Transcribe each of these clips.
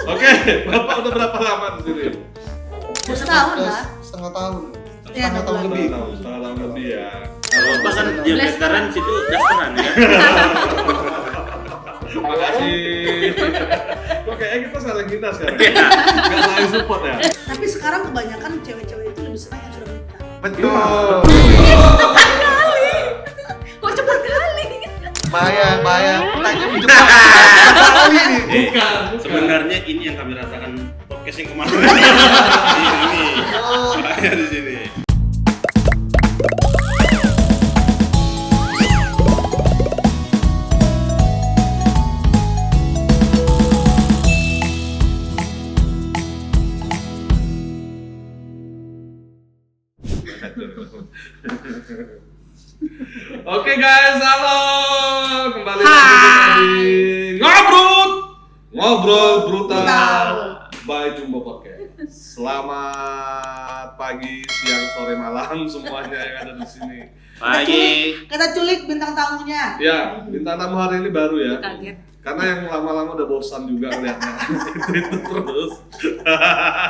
Oke, Bapak udah berapa lama di sini? Setahun lah. Setengah tahun. Iya, Setengah tahun lebih. Setengah tahun lebih ya. Kalau pas kan dia veteran situ dasteran ya. Makasih. Kok kayaknya kita saling hina sekarang. Enggak saling support ya. Tapi sekarang kebanyakan cewek-cewek itu lebih senang yang sudah menikah. Betul. Kok cepet kali? Bahaya. Pertanyaan menjebak. Kali nih. Bukan. Sebenarnya ini yang kami rasakan podcast yang kemarin. Ini. Bahaya di sini. Oke guys, halo. Kembali lagi di Ngobrol Brutal by Jumbo Podcast. Selamat pagi, siang, sore, malam semuanya yang ada di sini. Pagi. Kita culik bintang tamunya. Ya, bintang tamu hari ini baru ya. Kaget. Karena yang lama-lama udah bosan juga ngeliatnya. itu terus.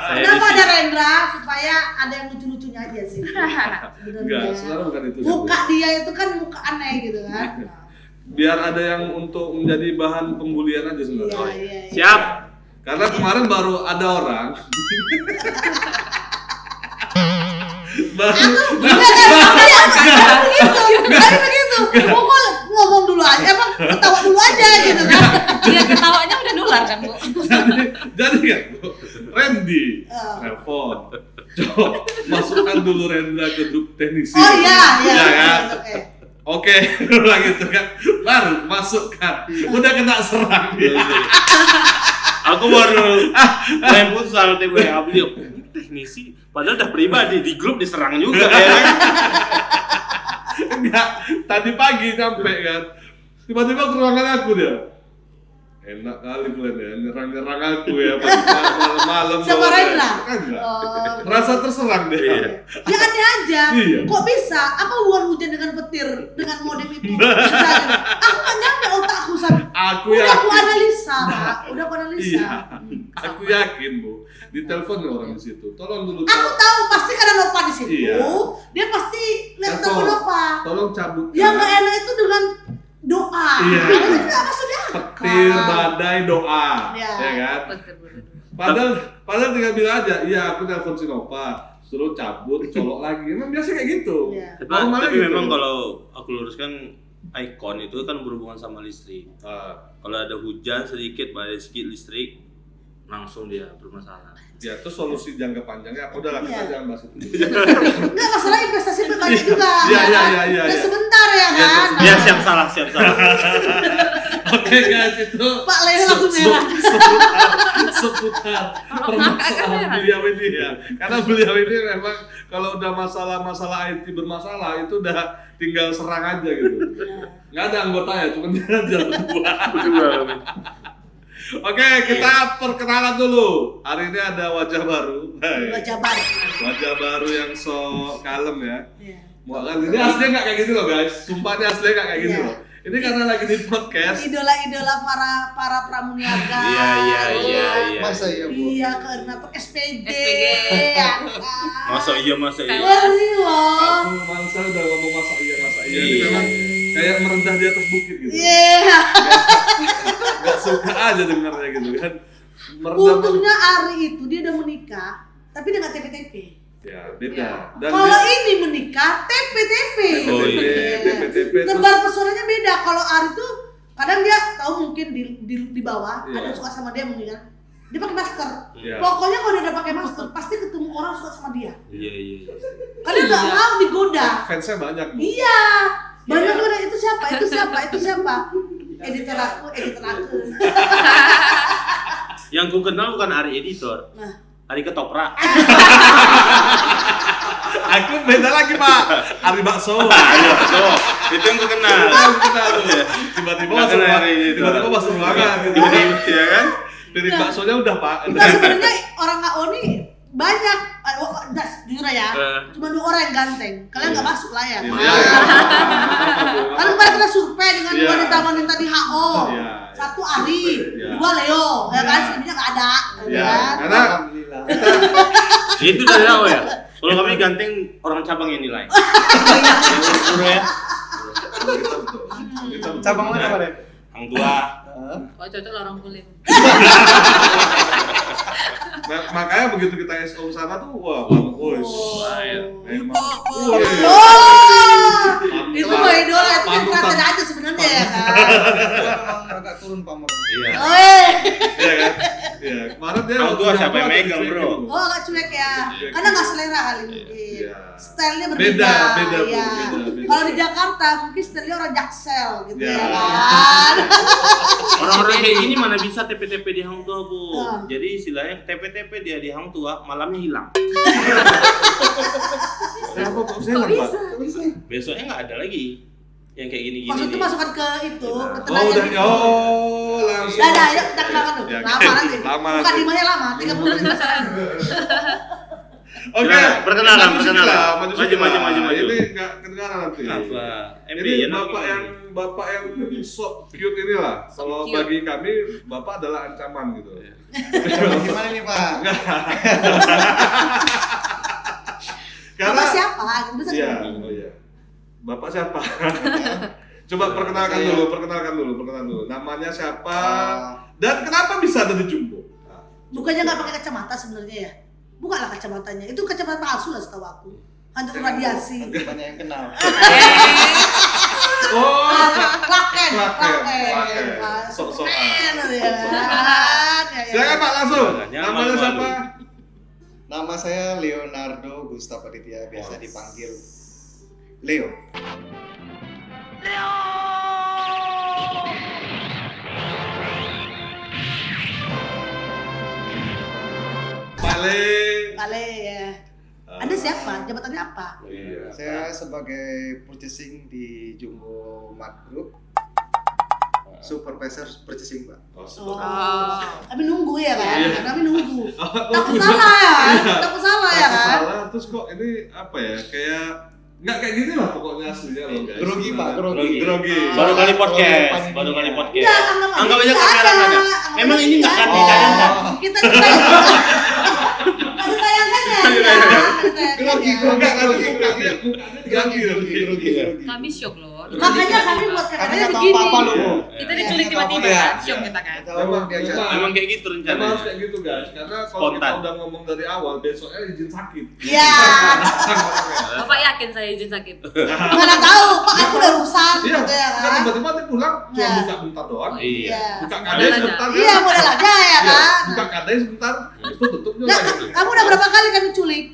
Kenapa ada Rendra? Supaya ada yang lucu-lucunya aja sih. Enggak, sebenarnya bukan itu. Muka dia itu kan muka aneh gitu kan. Biar ada yang untuk menjadi bahan pembulian aja sebenarnya. Iya. Siap. Karena kemarin baru ada orang baru begitu. Pokok ngomong dulu aja, apa ketawa dulu aja gitu kan. Dia ketawanya udah nular kan, Bu? jadi kan Bu, Randy telepon. Coba masukkan dulu Rendra ke grup teknisi. Oh iya. Ya kan? Oke. Oke, udah gitu kan. Baru masukkan. Udah kena serang dia. Aku baru main futsal WA beliau. Teknisi, padahal udah pribadi di grup diserang juga ya. Enggak, tadi pagi nyampe kan. Tiba-tiba ke ruangan aku dia. Enak kali kalian ya, nyerang-nyerang aku ya pas malam-malam. Sama Rendra? Kan enggak. Oh. Merasa terserang deh. Iya. Ya kan dia aja. Iya. Kok bisa? Apa hubungan hujan dengan petir dengan modem itu? Bisa gitu. Aku nggak nyampe otakku sampai. Aku Udah aku yakin. analisa, Pak. Udah aku analisa. Iya. Aku yakin, Bu. Ditelepon orang di situ. Tolong dulu. Aku tahu pasti karena Nova di situ. Iya. Dia pasti lihat Telepon. telepon Nova. Tolong cabut. Yang nggak enak itu dengan doa. Iya. Itu tidak maksudnya. Petir, badai, doa. Iya. Ya kan? Betul. Padahal tinggal bilang aja, iya aku telepon si Nova, suruh cabut, colok lagi. Emang biasa kayak gitu. Iya. Normalnya Tapi gitu. memang kalau aku luruskan ikon itu kan berhubungan sama listrik. Kalau ada hujan sedikit, badai sedikit listrik, langsung dia bermasalah. Ya, terus solusi jangka panjangnya apa? Udah lah, kita Iya. jangan bahas itu. Enggak, masalah investasi banyak juga. Iya. Ya sebentar ya kan. Ya siap salah. Oke guys, itu Pak Leo langsung merah. seputar Kalau permasalahan kakak beliau ini ya. Karena beliau ini memang kalau udah masalah IT bermasalah itu udah tinggal serang aja gitu. Nggak ada anggotanya, cuma dia aja berdua. Oke, kita perkenalan dulu. Hari ini ada wajah baru. Bajabar. Wajah baru yang so kalem ya. Iya. Ini aslinya nggak kayak gitu loh guys. Sumpah ini aslinya nggak kayak gitu Iya. loh. Ini karena lagi di podcast. Idola-idola para pramuniaga. Iya. Masa iya, Bu? Iya, koordinator SPG. SPG. Ya kan? Masa iya. Ngeri loh. Aku mangsa udah ngomong masa iya. Ini Iya. memang kayak merendah di atas bukit gitu. Iya. Gak suka aja dengarnya gitu kan. Untungnya Ari itu dia udah menikah, tapi dia nggak TP-TP. Ya beda. Dan Kalau dia- ini menikah TP-TP. Oh, iya. TP Tebar pesonanya beda. Kalau Ari tuh kadang dia tahu mungkin di bawah Iya. ada yang suka sama dia mungkin kan. Dia pakai masker. Iya. Pokoknya kalau dia udah pakai masker pasti ketemu orang suka sama dia. Iya. Karena nggak mau digoda. fansnya banyak. Bu. Iya. Banyak orang itu siapa? Editor aku. Yang ku kenal bukan Ari editor, Nah, Ari ketoprak. Aku beda lagi Pak. Ari bakso. So, itu yang ku kenal. Tiba-tiba Nggak masuk kenal ruangan. Ari gitu. Tiba-tiba masuk ruangan. gitu. Ya kan? Piring baksonya udah Pak. nah sebenarnya orang AO nih banyak. Jujur aja. Cuma 2 orang yang ganteng. Kalian nggak masuk lah ya. Iya. Kan kemarin kita survei dengan Iya. wanita-wanita di HO. Iya. 1 Ari, Iya. 2 Leo, ya kan? Iya. Selebihnya nggak ada. Ya, kan. karena Alhamdulillah. Itu dari awal ya. Kalau kami ganteng orang cabang yang nilai. Bro ya. Cabang mana Pak? Hang tua. Oh cocok lah orang kulit. makanya begitu kita SO sana tuh wah bagus. Memang. Oh, itu mah idola itu kan kelihatan aja sebenarnya ya kan. Memang agak turun pamor. Iya. Oi. Iya kan? Iya, kemarin dia Hang tua siapa yang megang, cuek bro? gitu. Oh agak cuek ya, karena nggak selera kali mungkin. Iya. Stylenya Beda, berbeda. beda, Iya. beda. Kalau di Jakarta mungkin stylenya orang Jaksel gitu Iya. ya kan. Orang-orang kayak gini mana bisa TP-TP di Hang Tua, Bu. Ah. Jadi istilahnya TP-TP dia di Hang Tua, malamnya hilang. Saya kok Kok Pak? bisa? Besoknya nggak ada lagi yang kayak gini-gini. Maksudnya nih. masukkan ke itu, ke Oh, tenaga udah. gitu. Oh, langsung. Ya udah, yuk kita kenalkan dulu. Ya, Lama nanti. lama Bukan nanti. di mana lama, 30 menit pasaran. Oke. Silakan, perkenalan, Maju perkenalan. sedikit lah, Maju, sedikit maju, lah. maju, maju. Ini enggak kedengaran nanti. Kenapa? Ini ya, bapak yang sok cute inilah. Kalau cute. bagi kami, bapak adalah ancaman gitu. Gimana nih Pak? Karena Bapak siapa? Gitu bisa Iya, gitu. oh iya. Bapak siapa? Coba perkenalkan dulu. Namanya siapa? Dan kenapa bisa ada di Jumbo? Nah, Bukannya nggak pakai kacamata sebenarnya ya? Bukalah kacamatanya. Itu kacamata palsu lah setahu aku. Hantu radiasi. Banyak yang kenal. Oh, Klaken. Sok-sokan. Ya. Silakan Pak langsung. Makanya Namanya malu-malu. siapa? Nama saya Leonardo Gustavo Aditya, biasa dipanggil Leo. Kale ya. Anda siapa? Jabatannya apa? Iya. Saya sebagai purchasing di Jumbo Mart Group, supervisor purchasing Pak. Oh, Oh. Kami nunggu ya kan? Iya. Kami nunggu. Takut salah ya kan? Takut salah ya kan? Salah, terus kok ini apa ya? Kayak nggak kayak gini lah pokoknya aslinya loh guys. Grogi, Pak, grogi. Grogi. Baru kali Kalau podcast, depan baru ini kali ya. podcast. Enggak, Anggap aja nggak kamera nggak ada. Memang ini nggak akan ditayangkan. Kita ditayangkan. Nggak ditayangkan ya? Grogi, Enggak, grogi, mukanya diganti. grogi. Kami shock loh. Makanya kami buat Karena katanya nggak tahu begini. apa-apa loh, Bu. Kita diculik Iya, tiba-tiba iya. kan, shock kita kan. Tahu Bang, diajak. Memang kayak gitu Emang harus rencananya. kayak gitu guys, karena kalau Spontan. kita udah ngomong dari awal, besoknya izin sakit. Iya. Bapak yakin saya izin sakit? Mana tahu, Pak aku udah rusak Iya, gitu ya kan kan? tiba-tiba dia pulang, cuma Nah. buka bentar doang. Iya. Buka Modal kadai aja. sebentar. Iya, model aja ya Iya, kan? buka kadai sebentar, itu tutupnya Nah, lagi. kamu udah berapa kali kami culik?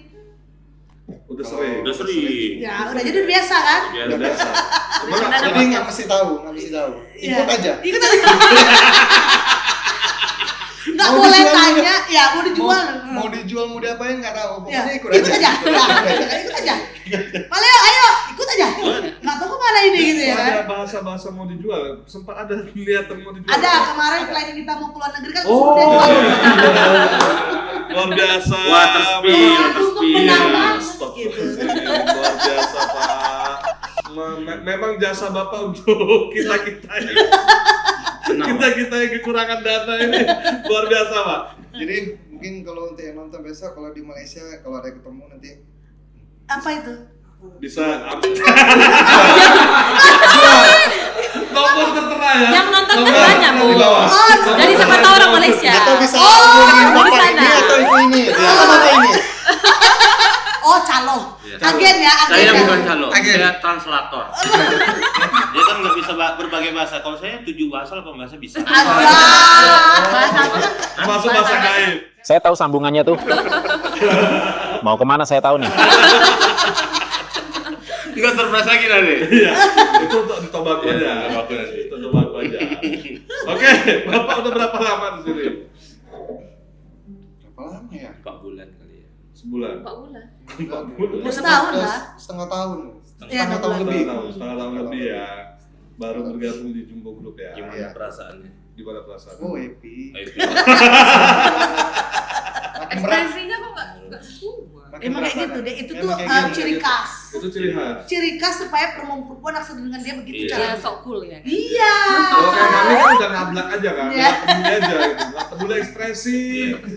Udah sering. Udah sering. Ya, udah jadi biasa kan? Biar Udah biasa. Cuma Udah nggak- ada Jadi nggak mesti tahu. Iya. Ikut aja. Ikut aja. Nggak Mau boleh dijual tanya, ya mau dijual. Mau dijual, mau diapain nggak tahu. Ya, Pokoknya ikut ikut aja. aja. Ya, ikut aja. Pak Leo, ayo, ikut aja. Nggak tahu kemana ini gitu ya kan? ada bahasa-bahasa mau dijual, sempat ada niatan mau dijual. Ada kemarin klien kita mau keluar negeri kan Oh, sudah jual. luar biasa. Water spill, Iya, water untuk spill. menang banget Astagfirullahaladzim, luar biasa Pak. Memang jasa Bapak untuk kita-kita yang kekurangan data ini luar biasa Pak. Jadi mungkin kalau untuk yang nonton besok, kalau di Malaysia kalau ada ketemu nanti Apa itu? Bisa nomor tertera ya. Yang nonton Nomor banyak, tertera Bu. di bawah. Oh, Jadi siapa tahu orang Malaysia. atau bisa Oh, hubungin dari bapak sana. ini atau ibu ini atau bapak ini. Oh, calo. Iya. Agen ya, agen. Saya ya. bukan calo, Agen. saya translator. Dia kan nggak bisa berbagai bahasa. Kalau saya 7 bahasa, 8 bahasa bisa. Allah. Bahasa apa? Masuk bahasa gaib. Saya tahu sambungannya tuh. Mau kemana saya tahu nih. Nggak surprise lagi nanti. Iya. Itu untuk di Tobago Iya, aja. Tobago nanti. Itu Tobago aja. Oke, Bapak udah berapa lama di sini? Berapa lama ya? 4 bulan kali ya. Sebulan. 4 bulan. 4 bulan. Udah setahun lah. Setengah tahun. Iya, Setengah tahun 6 lebih. Setengah tahun lebih ya. Baru bergabung di Jumbo Group ya. Gimana Iya. perasaannya? Gimana perasaan? Oh, happy. Makin berat. Ekspresinya kok nggak sesuai. Makin Emang berat kayak gitu badan. deh, itu tuh Emang kayak gitu. ciri khas. Itu ciri khas. Ciri khas supaya perempuan naksir dengan dia begitu Iya. Ya cara. sok cool ya. Iya. Kalau kayak kami kan udah ngablak aja kan, Iya. nggak peduli aja gitu, nggak peduli ekspresi,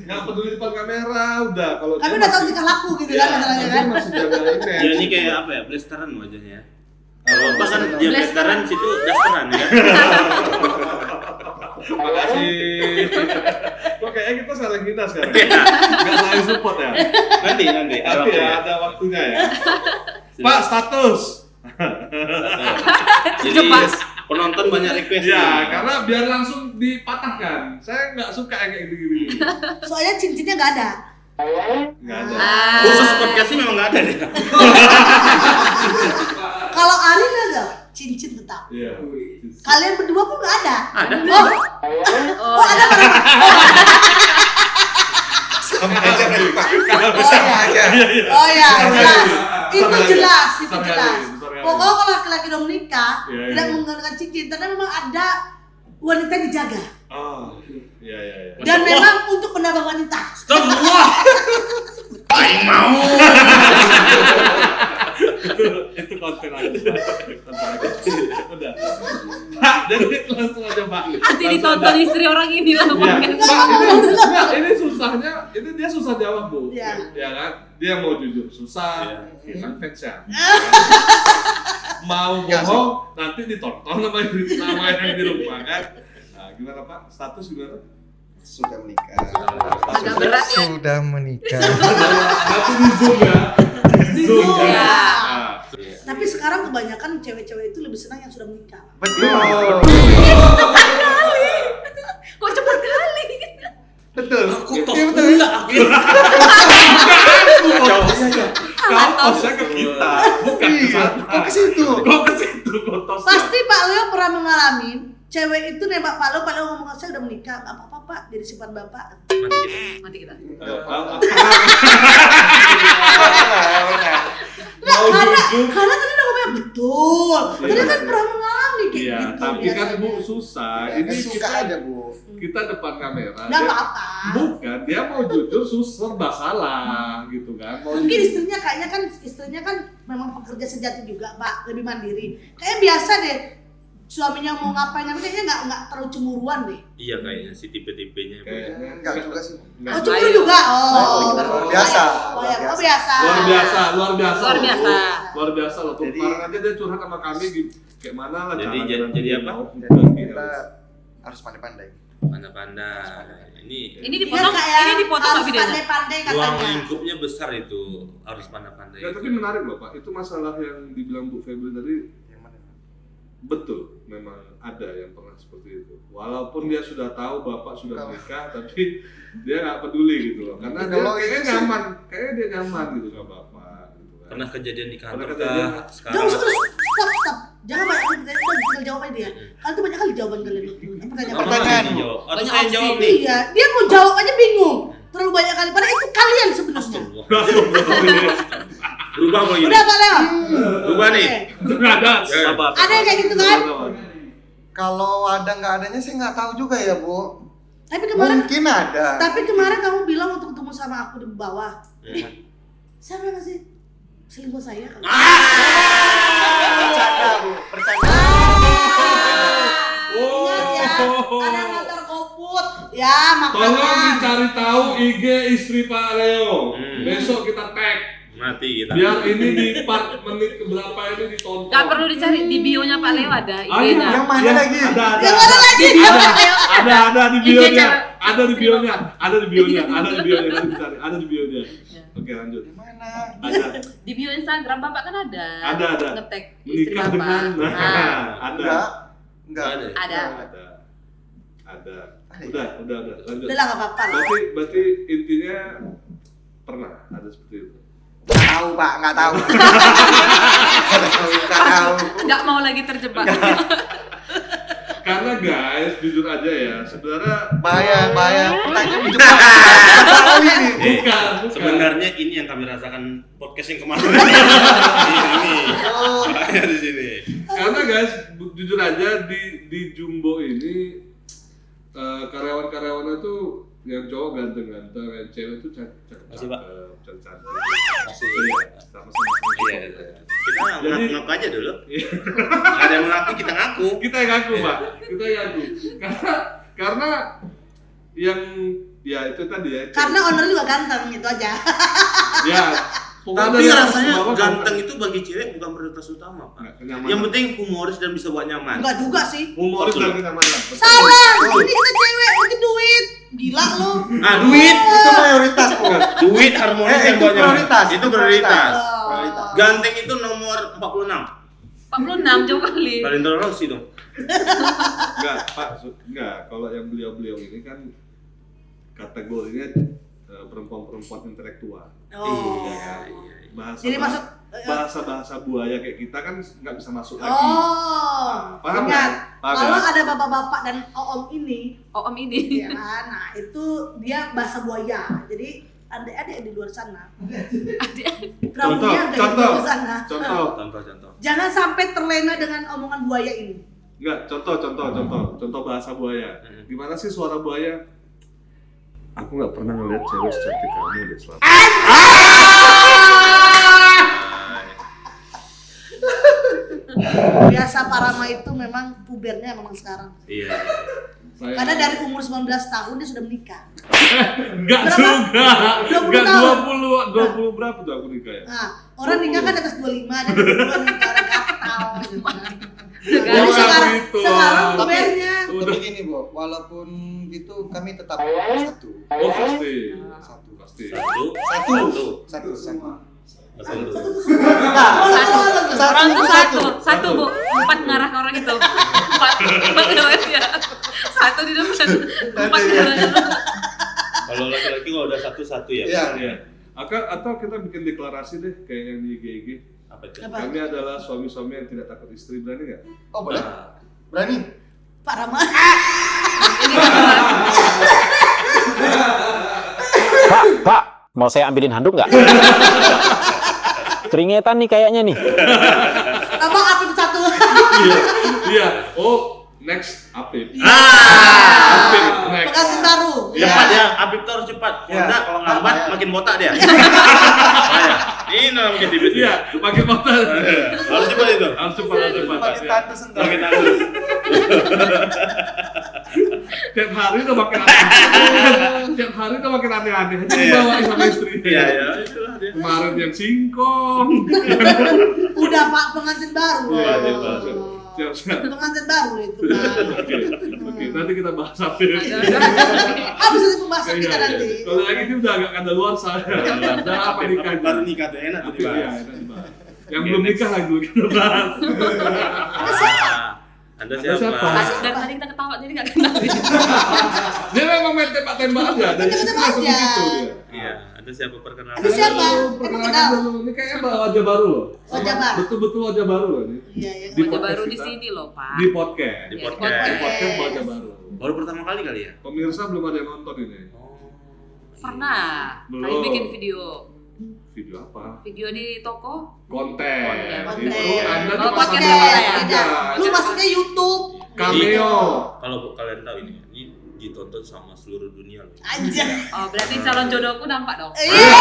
nggak peduli depan kamera, udah. Kalau Kami dia udah tahu masih- tingkah laku gitu Iya, kan masalahnya dia kan. masih jaga image. Dia ini kayak apa ya? Blasteran wajahnya. Kalau Oh, apa kan dia blasteran situ dasteran ya. Makasih. Kok kayaknya kita saling hina sekarang. Iya. Nggak saling support ya. Nanti Tapi waktunya. ya ada waktunya ya. Pak, status. Jadi penonton banyak request. Ya, karena biar langsung dipatahkan. Saya nggak suka yang kayak gini-gini. Soalnya cincinnya nggak ada. Nggak ada. Khusus podcast ini memang nggak ada deh. Kalau Arin ada cincin tetap. Iya. Kalian berdua pun nggak ada. Ada. Oh ada barang. Sama aja kan Pak. Oh aja. Oh ya jelas. Itu Bentar lagi. jelas, itu Bentar jelas. lagi, bentar lagi. Pokoknya kalau laki-laki udah menikah Iya, tidak iya. menggunakan cincin, karena memang ada wanita yang dijaga Oh, iya iya iya. dan Masya memang untuk menambah wanita. Astagfirullah. Aing mau. itu konten aja. Konten aja. Udah. Pak, jadi langsung aja Pak. Nanti ditonton istri orang ini lah Iya, makan. Pak, ini susahnya, ini dia susah jawab Bu. Iya. Ya kan? Dia mau jujur susah, Iya. ya kan fans ya. Mau bohong nanti ditonton sama yang di rumah kan. Nah, gimana Pak? Status gimana? Sudah menikah. Agak berat ya. Sudah menikah. Nanti di Zoom ya. Di Zoom Zoom, ya. ya. Nah, Tapi sekarang kebanyakan cewek-cewek itu lebih senang yang sudah menikah. Betul. Kok cepat kali? Betul. Aku tos Iya, betul. enggak akhir. Kau tosnya ke kita, bukan ke Iya, sana. kok ke situ? Kok ke situ kok tosnya? Pasti Pak Leo pernah mengalami cewek itu nembak Pak Leo ngomong saya udah menikah, nggak apa-apa Pak, jadi simpan bapak. Mati kita. Mau karena jujur. tadi udah ngomongnya betul. Tadi Iya. kan pernah mengalami kayak Iya, gitu. tapi kan biasanya. Bu susah. Ya, Ini kan suka kita aja Bu. kita depan kamera. Nggak dia- apa-apa. Bukan, dia mau jujur serba salah gitu kan. Mau Mungkin jujur. istrinya kan memang pekerja sejati juga Pak, lebih mandiri. Kayaknya biasa deh suaminya mau ngapain kayaknya nggak terlalu cemburuan deh. Iya kayaknya si tipe-tipenya. Kayaknya Enggak juga sih. Oh cemburu juga. Oh, Luar biasa. Oh ya, oh biasa. Luar biasa, luar biasa. Luar biasa. Luar biasa loh. Jadi- Kemarin aja dia curhat sama kami kayak mana lah Jadi- caranya jadi- nanti jadi dia apa? mau. Jadi kita harus pandai-pandai. Pandai-pandai. Ini Ini Iya dipotong, Kak ya, ini dipotong harus nggak videonya? pandai-pandai ruang katanya. lingkupnya besar itu, harus pandai-pandai. Ya, tapi menarik loh Pak, itu masalah yang dibilang Bu Febri tadi Yang mana? betul, memang ada yang pernah seperti itu. Walaupun dia sudah tahu bapak sudah Kalau- menikah, tapi dia nggak peduli gitu loh. Karena dia Kalau kayaknya itu sih- nyaman, kayaknya dia nyaman gitu sama bapak. Gitu kan. Pernah kejadian di kantor Pernah kejadian. kah? Jangan Sekarang stop. Jangan banyak tinggal jawab aja dia. Kalian tuh banyak kali jawaban kalian. Pertanyaan. Pertanyaan. Atau Banyak saya yang opsi. jawab nih. Iya, dia mau jawab aja bingung. Terlalu banyak kali. Padahal itu kalian sebenarnya. Berubah apa gini? Udah Pak Leo. Berubah nih. Oke. Nggak ada, sabar. Ada yang kayak gitu kan? Kalau ada nggak adanya saya nggak tahu juga ya Bu. Tapi kemarin Mungkin ada. kamu bilang untuk ketemu sama aku di bawah. Hmm. Saya bilang sih selingkuh saya kan. Bercanda Bu, bercanda. Ingat ya, ada yang ngantar GoFood. Ya, Tolong makanya. dicari tahu IG istri Pak Leo. Hmm. Besok kita tag. Mati kita. Biar ini di part menit keberapa ini ditonton. Gak perlu dicari di bio-nya Pak Leo ada Ah, IG-nya. Yang mana Iya, lagi? Ada. Yang mana lagi? Ada di IG bionya. cewek. Ada di bionya. Ada di bionya. Ada di bionya. Nanti dicari. Ada di bionya. Ya. Oke, lanjut. Yang mana? Ada. Di bio Instagram Bapak kan ada. Ada. Ngetek istri Menikah Bapak. dengan. Nah, Ada. Enggak. Ada. ada. Ada. Udah. Lanjut. Udah lah nggak apa-apa lah. Berarti intinya pernah ada seperti itu. Nggak tahu Pak, nggak tahu. Nggak tahu. Nggak mau lagi terjebak. Karena guys, jujur aja ya, sebenarnya Bahaya. Pertanyaan menjebak. Tahu ini. bukan. Sebenarnya ini yang kami rasakan podcast yang kemarin. Ini. Oh. Bahaya di sini. Karena guys, jujur aja di Jumbo ini karyawan-karyawannya tuh yang cowok ganteng-ganteng, yang cewek itu cakep-cakep, Masih, Pak. cantik. Masih. Iya, sama-sama. Iya. Kita Jadi- ngaku aja dulu. Iya. Ada yang mengaku, kita ngaku. Kita yang ngaku, Pak. Kita yang ngaku. Karena yang ya itu tadi ya. Karena owner juga ganteng, itu aja. Ya. pokoknya Tapi dari atas ke rasanya bawah ganteng itu bagi cewek bukan prioritas utama, Pak. Nggak, kenyamanan. Yang penting humoris dan bisa buat nyaman. Enggak juga sih. humoris Betul. dan kenyamanan. Salah, ini kita cewek, itu duit. Gila lo. Duit. Itu mayoritas kok. Duit harmonis yang itu buat nyaman. prioritas, Itu prioritas. Prioritas. Ganteng itu nomor 46. 46 jauh kali. Valentino Rossi dong. Enggak, Pak. Enggak, kalau yang beliau-beliau ini kan kategorinya perempuan-perempuan intelektual. Oh. Iya. Bahasa Jadi masuk bahasa buaya kayak kita kan nggak bisa masuk lagi. Oh. Paham Ingat, kan? Paham kalau kan? ada bapak-bapak dan om ini, Om ini. ya kan, nah itu dia bahasa buaya. Jadi adik-adik di luar sana, rambutnya ada di contoh. luar sana. Contoh. Contoh. Jangan sampai terlena dengan omongan buaya ini. Enggak, contoh bahasa buaya. Gimana sih suara buaya? Aku nggak pernah ngeliat cewek secantik kamu deh selama. Biasa Parama itu memang pubernya memang sekarang. Iya. Karena dari umur 19 tahun dia sudah menikah. Enggak Berapa? juga. 20 Enggak tahun. 20 berapa tuh aku nikah ya? Nah, orang nikah kan di atas 25 dan 20 nikah orang gatal gitu kan. Jadi Oh, sekarang gitu. pubernya. Tapi gini, Bo, walaupun gitu kami tetap satu. Oh pasti. Satu. Pasti. Satu. Satu. Orang tuh satu bu, 4 ngarah ke orang itu. 4 ngarah dia. 1 di depan, 4 ngarah. Kalau laki-laki kalau udah satu ya. Iya. Iya. Atau kita bikin deklarasi deh kayak yang di IG. Apa itu? Apa? Kami adalah suami-suami yang tidak takut istri, berani nggak? Oh, boleh? Berani? Pak Rama. Pak, mau saya ambilin handuk nggak? Keringetan nih kayaknya nih. Abang Apip satu. Iya. Oh, next Apip. Apip next. pengantin baru. Cepat ya, Apip tuh harus cepat. Kalau Iya. enggak, kalau ngambat Iya. makin botak dia. Makanya, ini namanya tiba Iya, makin motor. Harus cepat itu. Harus cepat. Makin tandus entar. Makin tandus. Tiap hari udah makin aneh. Tiap hari udah makin aneh-aneh. Aja dibawain sama istri. Iya, itulah dia. Kemarin yang singkong. Udah Pak pengantin baru. Pengantin baru. Siap. Pengantin baru itu Pak. Oke, nanti kita bahas Apip. Habis itu pembahasan kita nanti. Kalau lagi ini udah agak kadaluarsa. Udah apa nikah? Baru nikah tuh enak tuh Apip, iya, dibahas. enak dibahas. Yang belum nikah lagi dulu kita bahas. Anda Anda siapa? siapa? Dari tadi kita ketawa jadi nggak kenal. Dia memang main tembak-tembak aja. Dari situ Tembak-tembak langsung aja. gitu dia. Iya, Anda siapa perkenalan? Itu siapa? Perkenalan Kenal. dulu. Ini kayaknya wajah baru loh. Wajah baru. Betul-betul wajah baru loh ini. Iya, iya. Di Wajah podcast baru di kita. sini loh Pak. Di podcast. Di Iya, podcast. Di podcast wajah baru. Baru pertama kali kali ya? Pemirsa belum ada yang nonton ini. Pernah. Belum. Kami bikin video. Video apa? Video di toko. Konten. Konten. Itu Anda Oh, cuma podcast sambil apa ya? aja. Lu masuknya YouTube. Cameo. Kalau kalian tahu ini ditonton sama seluruh dunia loh. Aja. Oh berarti calon jodohku nampak dong. Iya.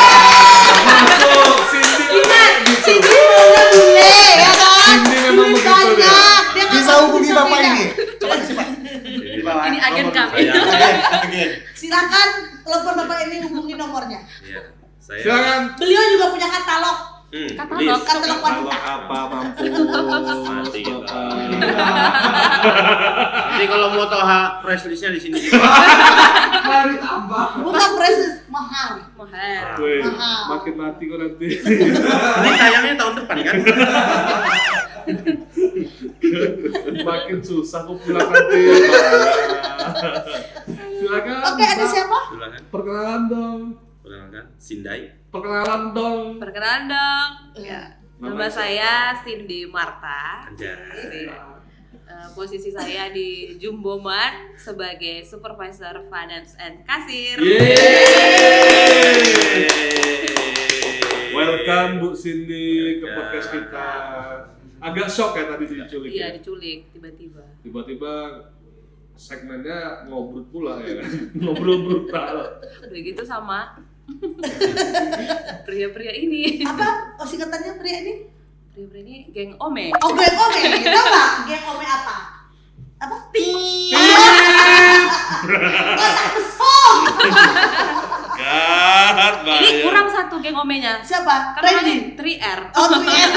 Masuk Cindy. Ingat, Cindy maunya bule, ya kan? Cindy memang Duit begitu dia. banyak. Dia nggak Bisa mau hubungi bisa Bapak pindah. ini. Coba kasih, Pak. Jadi, Ini agen Nomor kami. saya, Silakan telepon Bapak ini hubungi nomornya. iya, saya. Silakan. Beliau juga punya katalog. Katalog. Please. Katalog Kalau wanita. apa mampus. Mati kita. Bapak. Nanti kalau mau tahu price listnya di sini. Mari tambah. Bukan presiden mahal. Mahal. Wih, Mahal. makin mati kok nanti. Ini tayangnya tahun depan kan? Makin susah kok pulang nanti. Silakan. Oke, ada Pak. siapa? Silakan. Perkenalan dong. Perkenalkan, Sindai. Perkenalan dong. Perkenalan dong. Iya. Nama saya Cindy Marta. Anjay. Posisi saya di Jumbo Mart sebagai Supervisor Finance and Kasir. Welcome Bu Cindy ke podcast kita. Agak shock ya tadi diculik. Iya Ya? diculik tiba-tiba. Tiba-tiba segmennya ngobrol pula ya kan. Ngobrol brutal. Udah gitu sama pria-pria ini. Apa? Oh, singkatannya pria ini? Pria-pria ini geng Ome. Oh, geng Ome. Tahu nggak? Geng Ome apa? Apa? Otak mesum. Gat, Ini kurang satu geng Omenya. Siapa? Kan Randy. namanya 3R. Oh, 3R.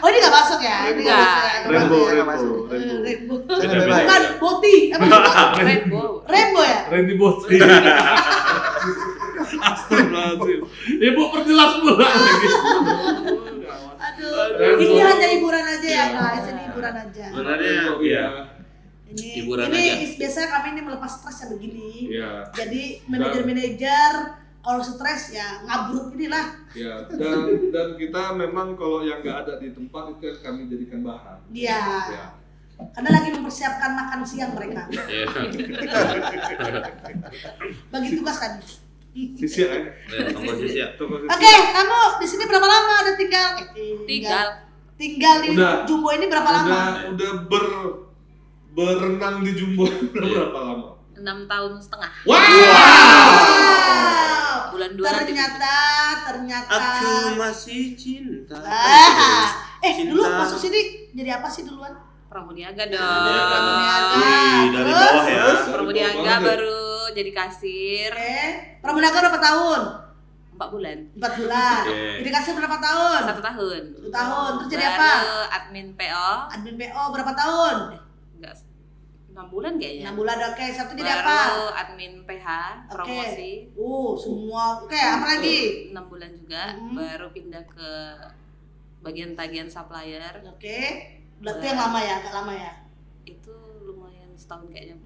Oh, ini nggak masuk ya? Ini nggak masuk ya? Rainbow. Rainbow. Saya lebih baik. Bukan Boti. Apa itu? Rainbow. Rainbow ya? Randy Boti. Astagfirullahaladzim. Ibu perjelas pula lagi. Aduh, ini hanya hiburan aja ya guys, ini hiburan aja. Sebenarnya iya. Ini Hiburan biasanya kami ini melepas stres ya begini. Iya. Jadi manajer-manajer kalau stres ya ngabruk inilah. Ya, dan kita memang kalau yang nggak ada di tempat itu yang kami jadikan bahan. Iya. Ya. Karena lagi mempersiapkan makan siang mereka. Iya. Bagi tugas kan. Sisi ya. Tambah sisi ya. Oke, kamu di sini berapa lama udah tinggal? Tinggal di Udah. Jumbo ini berapa lama? Udah berenang di Jumbo berapa lama? 6 tahun setengah. Wow. Bulan 2 Ternyata. Aku masih cinta. Dulu masuk sini jadi apa sih duluan? Pramuniaga dong. Pramuniaga. Dari Terus? bawah ya. Pramuniaga baru jadi kasir Pramuniaga berapa tahun? 4 bulan. 4 bulan. Oke. Jadi kasir berapa tahun? 1 tahun. 1 tahun. Terus jadi Baru apa? admin PO. Admin PO berapa tahun? Enggak 6 bulan kayaknya. 6 bulan, oke. Satu jadi Baru apa? admin PH, promosi. Semua. Oke, apa lagi? 6 bulan juga. Mhm. Baru pindah ke bagian tagihan supplier. Oke. Berarti yang lama ya, agak lama ya. Itu lumayan setahun kayaknya.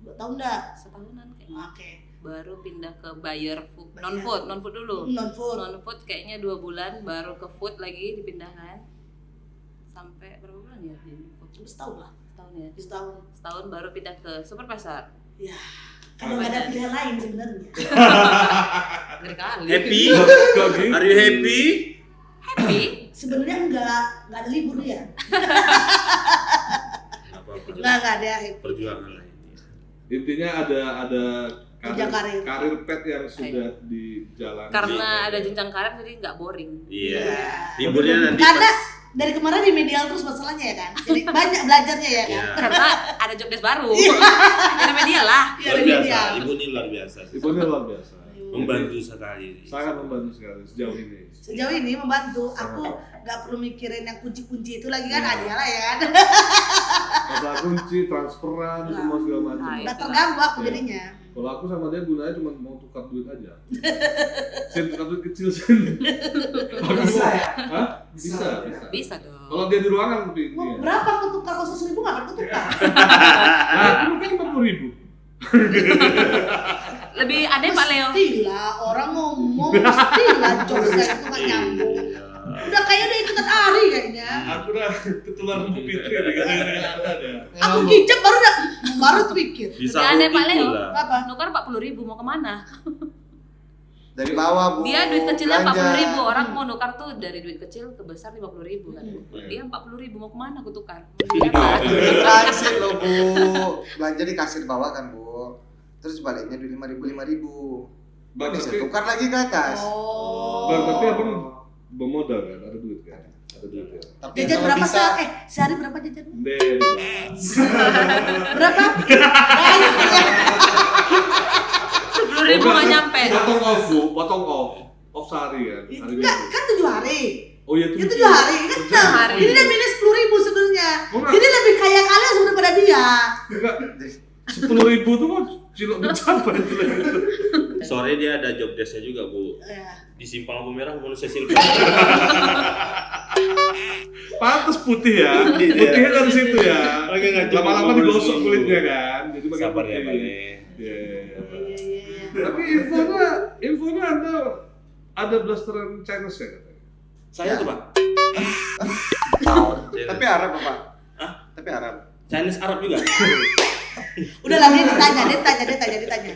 2 tahun dah. Setahunan kayaknya. Oke. Baru pindah ke buyer food, Buyer. non food dulu. Non food. Non food kayaknya 2 bulan, baru ke food lagi dipindahkan. Sampai berapa bulan ya? Setahun lah. Setahun ya. Setahun. Baru pindah ke super pasar. Ya. Kalau nggak ada pilihan lain sebenarnya. Ngeri kali. Happy? Lagi. Are you happy? Happy? Sebenarnya nggak ada libur ya. Apa-apa. Nggak ada. Perjuangan lah ini. Intinya ada Jenjang karir. pet yang sudah dijalani. Karena ada jenjang karir jadi nggak boring. Iya. Iya. Liburnya nanti Karena pas. dari kemarin di medial terus masalahnya ya kan. Jadi banyak belajarnya ya kan. Iya. Karena ada job desk baru. Karena media lah. Iya, Luar di biasa. medial. Ibu ini luar biasa. Ibunya luar biasa. Membantu sekali. Sangat membantu sekali sejauh ini. Sejauh ini membantu. Aku nggak perlu mikirin yang kunci-kunci itu lagi kan. Ada lah ya kan. Masalah kunci, transferan, semua segala macam. Nah, Nggak terganggu aku jadinya. Kalau aku sama dia gunanya cuma mau tukar duit aja. Sen tukar duit kecil sen. Bisa ya? Hah? Bisa. Bisa dong. Kalau dia di ruangan tapi Mau dia. berapa aku tukar? Kalau 100.000 nggak akan kutukar. Nah, itu kan 40.000. Lebih aneh Pak Leo. Pastilah orang ngomong pastilah jokesnya itu nggak nyambung. Udah kayak udah ikutan Ari kayaknya. Aku udah ketularan pikir ada deh. Aku kicap baru terpikir. Bisa Lebih aneh Pak Leo. lah. Apa? Nukar 40.000 mau kemana? Dari bawah, Bu. Dia duit kecilnya Belanja. 40.000, orang mau nukar tuh dari duit kecil ke besar 50.000 kan. Dia 40.000 mau kemana aku tukar? Kasir loh, Bu. Belanja di kasir bawah kan, Bu. Terus baliknya duit 5.000. Bang, Bisa tapi tukar lagi ke atas. Bang, tapi abang bermodal kan, ada duit kan? Ada duit ya. Tapi Jajan kalau berapa bisa, sehari berapa jajan? Bebas. Berapa? 10.000 nggak nyampe. Potong off, Bu. Potong off. Off sehari kan. Hari Enggak, Minggu. kan 7 hari. Oh iya Ya 7 hari kan. Tujuh hari. Ini udah minus 10.000 sebenarnya. Oh, enggak. Ini lebih kaya kalian sebenarnya pada dia. Enggak. 10.000 tuh kok cilok mencapai itu. Sore dia ada job desk-nya juga, Bu. Ya. Di Simpang Lampu Merah manusia silver. Pantes putih ya. Putih, Putihnya ya. dari situ ya. Oke, nggak cuma Lama-lama 50.000. digosok kulitnya kan. Jadi makin Sabar ya, putih. Pak Le. Iya. Iya. Tapi infonya ada blasteran Chinese ya katanya. Saya tuh, Pak. tahu. Tapi Arab, Pak. Hah? Tapi Arab. Chinese Arab juga. Udah lah dia ditanya.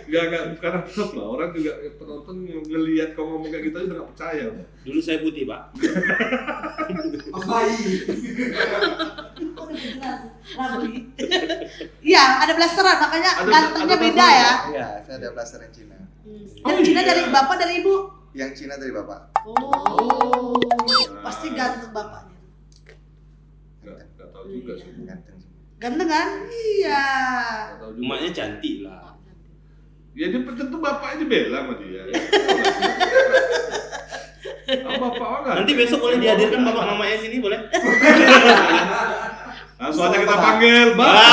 Enggak, bukan apa. Orang juga penonton ngelihat kau ngomong kayak gitu aja udah gak percaya. Dulu saya putih, Pak. Iya, ada blasteran makanya gantengnya beda ya. Iya, saya ada blasteran Cina. Dari Cina dari bapak dari ibu. Yang Cina dari bapak. Oh, pasti ganteng bapaknya. Enggak tahu juga sih. Ganteng sih. Ganteng kan? Iya. Enggak tahu juga. Emaknya cantik lah. Ya dia tentu bapaknya bela sama dia. Bapak enggak. Nanti besok boleh dihadirkan bapak mamanya sini boleh? Langsung aja kita panggil Bapak.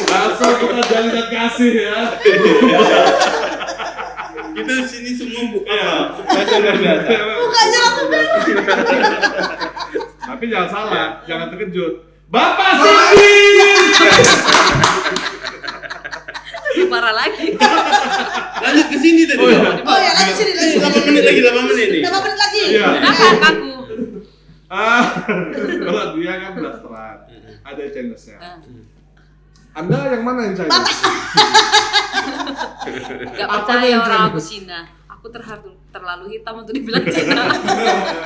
Langsung kita jalin kasih ya. Kita sini semua spesial luar biasa. Mukanya langsung beda. Tapi jangan salah, jangan terkejut. Bapak Cindy. Lebih parah lagi. Lanjut ke sini tadi. Oh iya. Oh ya, lagi sini lagi. 8 menit lagi, 8 menit nih. 8 menit lagi. Iya. Kenapa kaku? Kalau dia kan blasteran, ada Chinese-nya. Ah. Anda yang mana yang Chinese? Gak Apa percaya yang orang aku Chinese? Cina. Aku terlalu hitam untuk dibilang Cina.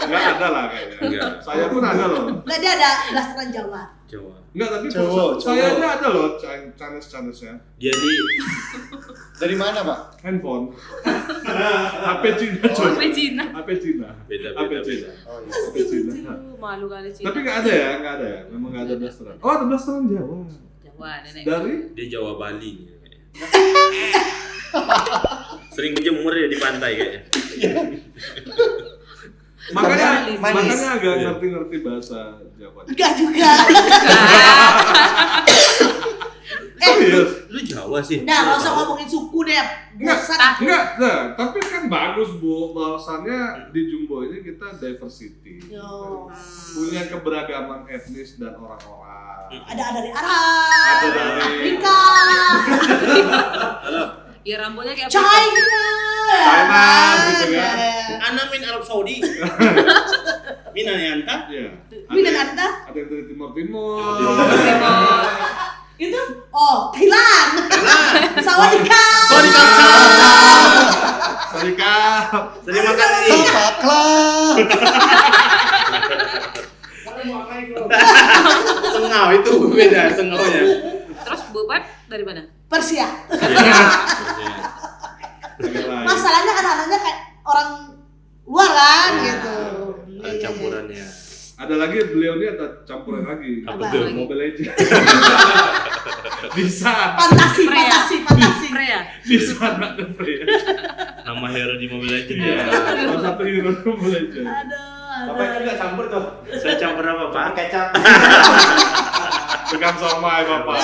Enggak ada lah kayaknya. Enggak. Saya pun ada loh. Enggak, dia ada blasteran Jawa. Jawa. Enggak, tapi Cowok. saya aja ada loh Chinese-nya. Dia di Dari mana, Pak? Handphone. HP Cina coy. Sampai Cina. HP Cina. Beda. HP Cina. Oh iya. HP Cina. Malu kali Cina. Tapi enggak ada ya. Memang enggak ada blasteran. Oh, ada blasteran Jawa. Jawa nenek. Dari Dia Jawa Bali. Sering berjemur ya di pantai kayaknya. makanya Manis. agak ngerti bahasa Jawa. Enggak juga. Serius? Lu Jawa sih. Udah, enggak usah ngomongin suku deh. Bosan. Enggak, tapi kan bagus Bu, bahwasannya di Jumbo ini kita diversity. Yo. Punya keberagaman etnis dan orang-orang. Ada dari Arab, Ada dari Afrika, Ya rambutnya kayak China. China, gitu kan. Ana min Arab Saudi. Min anta? Iya. Mina Anda? Ada yang dari Timur. Itu Thailand. Sawadika. Sawadika. Terima kasih. Paklah. Sengau itu beda sengaunya. Terus Bu Pep dari mana? Persia. Agak lain. Masalahnya anak-anaknya kayak orang luar kan Iya. gitu. Ada campurannya. Ada lagi beliau ini ada campuran lagi. Apa tuh? Mobile Legends. Bisa. Fantasi. Freya. Bisa anak dan pria. Nama hero di Mobile Legends Iya. ya. Salah satu hero Mobile Legends. Aduh. campur tuh. Saya campur apa, Pak? Kecap. Tekan somai Bapak.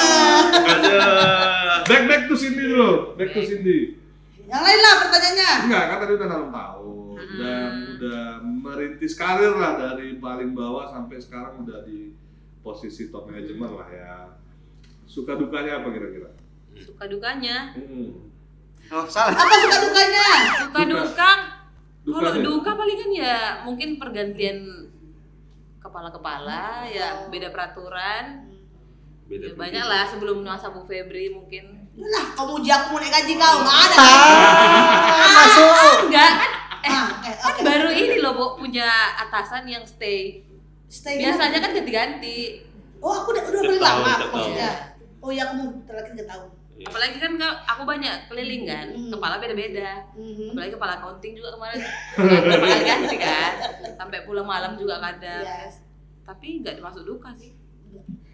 Aduh. Back to Cindy dulu. Back to Cindy. Yang lain lah pertanyaannya. Enggak, kan tadi udah 6 tahun dan udah merintis karir lah dari paling bawah sampai sekarang udah di posisi top manajemen lah ya. Suka dukanya apa kira-kira? Suka dukanya. Oh, salah. Apa suka dukanya? Suka duka. Kalau Dukanya? duka paling kan ya mungkin pergantian kepala-kepala ya beda peraturan. Ya, banyak lah sebelum masa Bu Febri mungkin. Lah, kamu uji aku mau naik gaji kau, nggak ada. Masuk. Enggak kan? Oke. Baru ini loh Bu punya atasan yang stay. Stay Biasanya kan ganti-ganti. Oh, aku udah paling lama Setahun. maksudnya. Oh iya, aku mau terakhir 3 tahun. Apalagi kan aku banyak keliling kan, kepala beda-beda. Mhm. Apalagi kepala accounting juga kemarin berapa kali ganti kan, sampai pulang malam juga kadang. Yes. Tapi nggak masuk duka sih,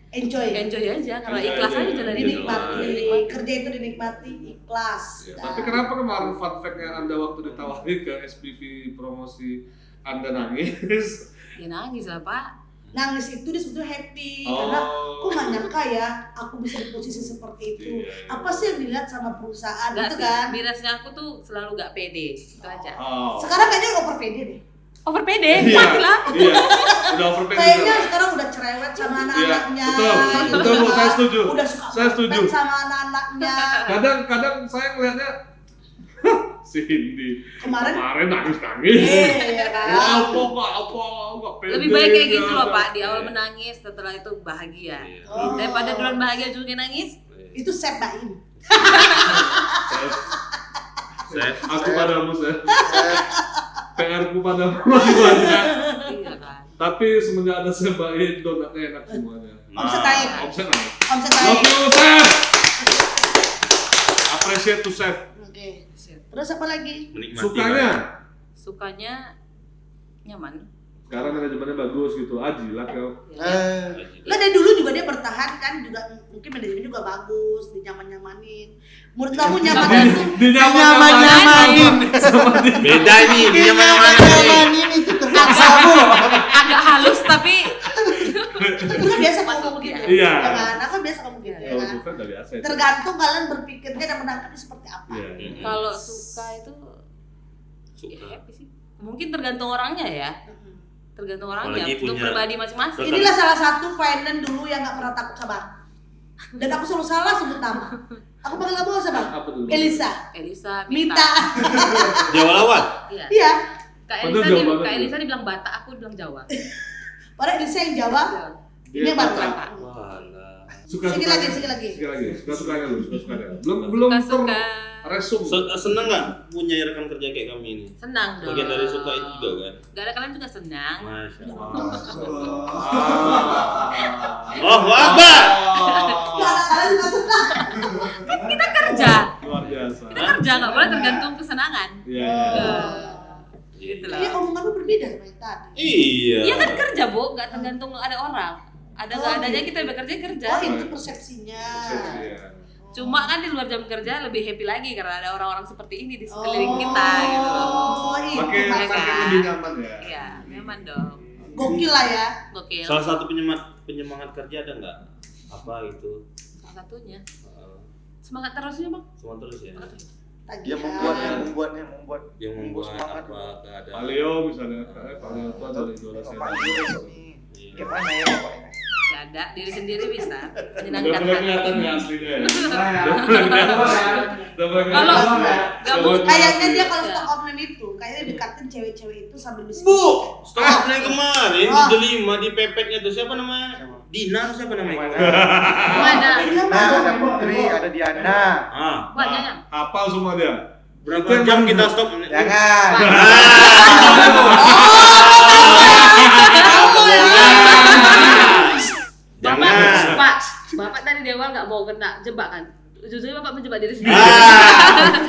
Enjoy. enjoy aja karena Enjoy ikhlas aja. aja jalanin. Dinikmati. Kerja itu dinikmati, ikhlas. Ya, Nah. tapi kenapa kemarin fun fact-nya Anda waktu ditawarin ke SPV promosi Anda nangis? Ya nangis lah Pak. Nangis itu dia sebetulnya happy Oh. karena kok nggak nyangka ya aku bisa di posisi seperti itu. Iya. Apa sih yang dilihat sama perusahaan Nggak gitu sih, kan? mirasnya aku tuh selalu nggak pede, itu aja. Oh. Sekarang kayaknya over pede deh. Over pede, Iya. mati lah. Iya. Udah overpay Kayaknya juga. sekarang udah cerewet sama Iya, anak-anaknya. betul. gitu Betul, Bu, kan. saya setuju. Udah suka Saya setuju. banget sama anak-anaknya. Kadang saya ngelihatnya si Hindi Kemarin nangis. iya kan. Apa nggak pede. Lebih baik kayak gitu nggak loh ada. Pak, di awal menangis, setelah itu bahagia. Iya. Oh. Daripada duluan bahagia juga nangis. Itu Sep Baim. Saya Aku padamu, Seth. PR-ku padamu masih banyak. Iya kan. Tapi semenjak ada Sebaik, donatnya enak semuanya. Omset naik. Omset naik. Omset Love naik. you, Seth. Appreciate to Seth. Oke. Terus apa lagi? menikmati. Sukanya? Sukanya nyaman. Sekarang manajemennya bagus gitu. Ajilah kau. Lah dari dulu juga dia bertahan kan, juga mungkin manajemen juga bagus, dinyaman-nyamanin. Menurut kamu nyaman itu? Nyaman-nyamanin. Beda ini, dia mana-mana. Nyaman-nyamanin itu terpaksa, Bu. Agak halus tapi Itu kan biasa kamu begitu. Iya. Ya kan? Aku kan biasa kamu begitu ya Kalau kan. bukan udah biasa itu. Tergantung kalian berpikirnya dan menangkapnya seperti apa. Iya. kalau suka itu Suka. ya happy sih. Mungkin tergantung orangnya ya. Tergantung orangnya. Apalagi Untuk punya- pribadi masing-masing. Inilah salah satu finance dulu yang gak pernah takut sama aku. Dan aku selalu salah sebut nama. Aku panggil kamu siapa? Apa tuh? Elisa. Elisa, Mita. Jawa lawan. Iya. Iya. Kak Betul, Elisa, Jawa banget Kak tuh. Elisa dibilang Batak, aku bilang Jawa. Padahal Elisa yang Jawa, ini yang Batak. Walah. Suka-suka. Sikit lagi, sikit lagi. Suka-sukanya lu, suka-sukanya. Belum Suka-suka. resum. Seneng nggak punya rekan kerja kayak kami ini? Senang dong. Bagian dari suka itu juga kan? Gak ada kalian juga senang. Masya Allah. Ah. Oh, Akbar. Nah, kalian juga suka. Kita kerja. Luar biasa. Kita kerja nggak boleh tergantung kesenangan. Iya. Gitu lah. Kayaknya omongan lu berbeda sama yang tadi. Iya. Iya kan kerja bu, nggak tergantung ada orang. Ada nggak Oh, adanya gitu. kita bekerja kerja. Oh itu persepsinya. Cuma kan di luar jam kerja lebih happy lagi karena ada orang-orang seperti ini di sekeliling kita gitu loh. Oh itu Makin maksudnya. lebih nyaman ya. Iya, nyaman dong. Gokil lah ya. Gokil. Salah satu penyemangat kerja ada nggak? Apa itu? Salah satunya. Semangat terusnya bang. Semua terus ya. Semangat terus. Tagihan. Dia membuat Yang membuat semangat. apa keadaan? Paleo misalnya, Paleo itu adalah idola saya. Bapak ini resmi. Gimana ya pokoknya? Gak ada, diri sendiri bisa Udah menyenangkan mulai hati. kelihatan ya aslinya ya. Kalau nggak bu, Kayaknya dia kalau Stockholm itu kayaknya dekatin cewek-cewek itu sambil bisnis. Bu, stop nih kemarin di Ah. Delima di pepetnya tuh siapa namanya? Dina atau siapa namanya? mana? Nah, ada Putri, ada Diana. Ah, Banyak yang. Hafal semua dia. berapa jam kita stop? Jangan. Bapak tadi di awal nggak mau kena jebak kan? Ujung-ujungnya bapak menjebak diri sendiri.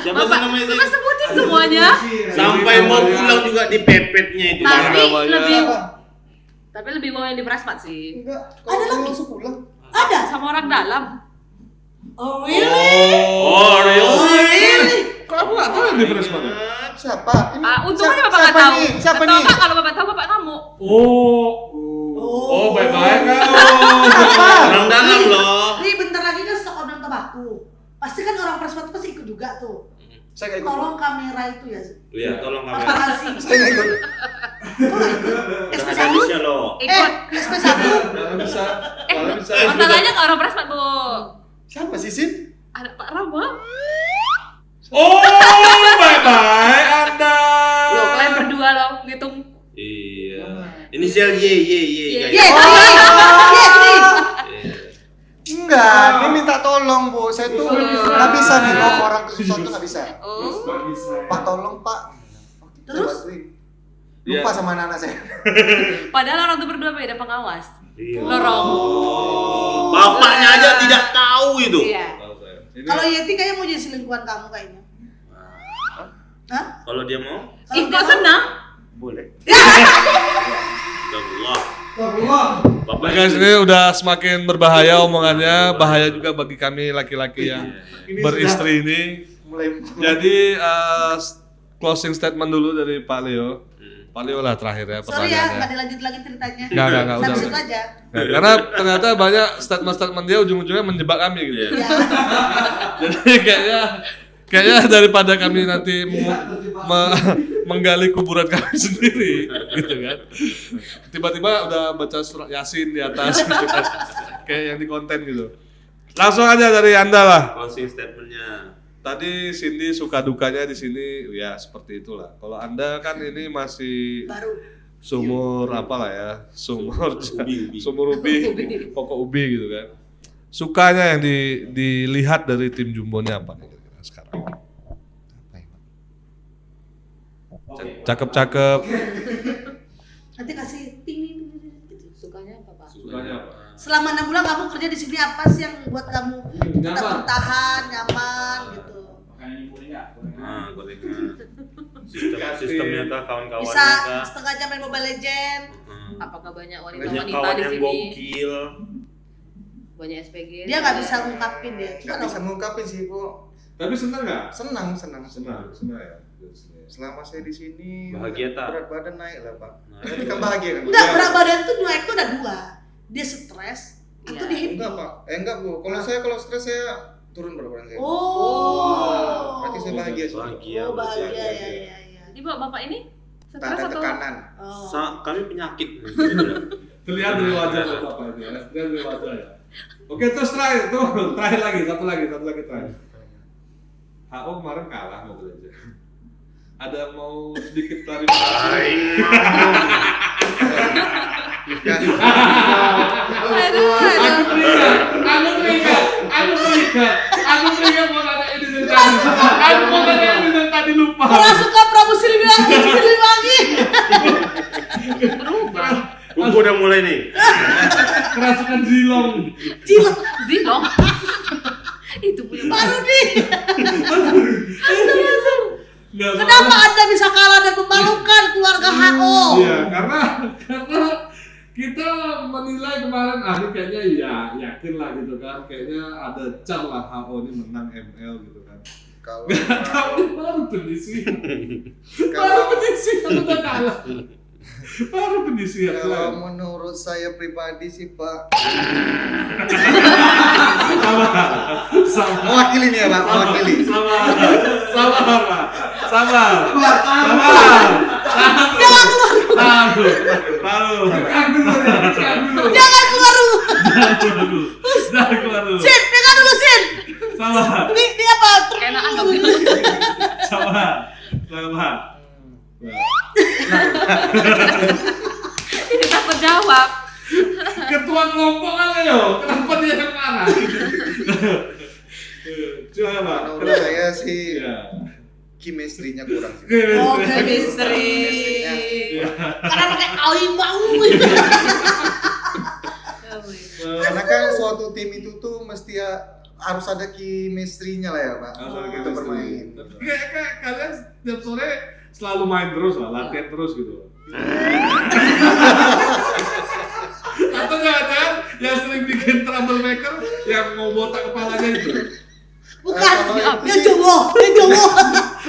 Siapa sih namanya? Bapak sebutin semuanya. Sampai mau pulang juga di pepetnya itu. Tapi namanya. lebih mau yang di Prasmat sih. Enggak. Ada lagi? langsung pulang. Ada. Sama orang dalam. Oh really? Oh, really? Kok aku nggak tahu yang di Freshman ya? Siapa? Ini Untung aja bapak nggak siapa tahu. nih? Siapa Betul, nih? Pak, kalau bapak tahu bapak ngamuk. Oh, baik-baik kau. Orang dalam loh. Nih bentar lagi kan Stockholm dan Tabako. Pasti kan orang Persmat pasti ikut juga tuh. Saya nggak ikut. Tolong kamera itu ya. Iya, tolong Apa kamera. sih? Saya nggak ikut. Udah SP1? ada Alicia loh. Ikut. SP1? Kalau bisa, kalau bisa. Masalahnya ke orang Prasmat bu. Siapa sih, Sin? Ada Pak Rama. Oh, baik-baik Anda. Loh, kalian berdua loh ngitung. Iya. Inisial Y. Iya. Iya, Chris. Enggak, dia minta tolong, Bu. Saya tuh nggak bisa nih kalau orang kesusahan tuh nggak bisa. Oh. Pak tolong, Pak. Terus? Bantuin. Iya. Lupa sama anak saya. Padahal orang tuh berdua beda pengawas. Iya. Lorong. Bapaknya aja tidak tahu itu. Iya. Tahu saya. Ini Kalau Yeti kayaknya mau jadi selingkuhan kamu kayaknya. Hah? Kalau dia mau, Ih, kok senang? Boleh. Allah. Bapak Nah, guys, ini udah semakin berbahaya omongannya, bahaya juga bagi kami laki-laki yang beristri ini. Mulai. Jadi closing statement dulu dari Pak Leo. Pak Leo lah terakhir ya Sorry ya, nggak pertanyaannya. dilanjut lagi ceritanya. Nggak, Sampai udah. situ aja. Nah, karena ternyata banyak statement-statement dia ujung-ujungnya menjebak kami gitu. Iya. Ya. Jadi kayaknya daripada kami nanti menggali kuburan kami sendiri gitu kan. Tiba-tiba udah baca surat Yasin di atas gitu kan. Kayak yang di konten gitu. Langsung aja dari Anda lah. closing statementnya. tadi Cindy suka dukanya di sini ya seperti itulah. Kalau Anda kan ini masih Baru. sumur apalah ya, sumur ubi, pokok ubi gitu kan. Sukanya yang dilihat dari tim Jumbo-nya apa nih kira-kira sekarang? Cakep-cakep. Nanti kasih ting gitu. Sukanya apa, Pak? Sukanya apa? Selama 6 bulan kamu kerja di sini apa sih yang buat kamu tetap Nyaman. bertahan, nyaman gitu? Gorengan. Sistemnya kah, kawan-kawannya Bisa kah? setengah jam main Mobile Legend. Apakah banyak Banyak wanita-wanita kawan di yang sini? gokil. Banyak SPG. Dia nggak bisa ngungkapin dia. Nggak bisa mengungkapin sih Bu. Tapi senang nggak? Senang. Senang ya. Selama saya di sini Bahagia tak? berat badan naik lah Pak. Nah, Tapi kan bahagia kan? Enggak, berat badan tuh naik tuh ada 2. Dia stres atau Iya. dia happy. Enggak Pak. Enggak Bu. Kalau stres saya turun berat badan saya. Oh. Berarti saya bahagia sih. Bahagia. Oh, bahagia Bahagia. ya. Jadi Bapak ini Tak stres ada atau? tekanan. Oh. Kami penyakit. Terlihat dari wajah Bapak itu ya. Terlihat dari wajah ya. Oke, terus terakhir lagi, satu lagi terakhir. HO kemarin kalah mau belajar. Ada mau sedikit klarifikasi? Aku teringat mau nanya ini dari tadi. Aku mau nanya ini dari tadi lupa. Orang suka Prabu Siliwangi. Berubah. Bumbu udah mulai nih. Kerasukan Zilong. Zilong. Itu punya Baru nih. Nggak, Kenapa Anda bisa kalah dan memalukan keluarga HO? Iya, karena kita menilai kemarin ini kayaknya ya yakin lah gitu kan, kayaknya ada can lah HO ini menang ML gitu kan. Kalau Gak tahu baru penyisihan, udah kalah. Baru penyisihan. kalau menurut saya pribadi sih Pak, Sama. mewakili nih ya Pak, mewakili. Sabar. Jangan keluar dulu. Jangan keluar dulu. Sin, pegang dulu Sin. Sabar. Ini apa? keenaan dong. Sabar. Ini takut jawab. Ketua kelompok kan yo, kenapa dia yang marah? Coba. Menurut saya sih Iya. chemistry-nya kurang sih. Oh, chemistry. Iya. Karena pakai aing bau. Karena kan suatu tim itu tuh mesti harus ada chemistry-nya lah ya Pak. Harus ada Kita chemistry. bermain. Kayak kalian setiap sore selalu main terus lah, latihan terus gitu. Atau jangan-jangan yang sering bikin troublemaker yang mau botak kepalanya itu. Bukan, Kalau dia cowok.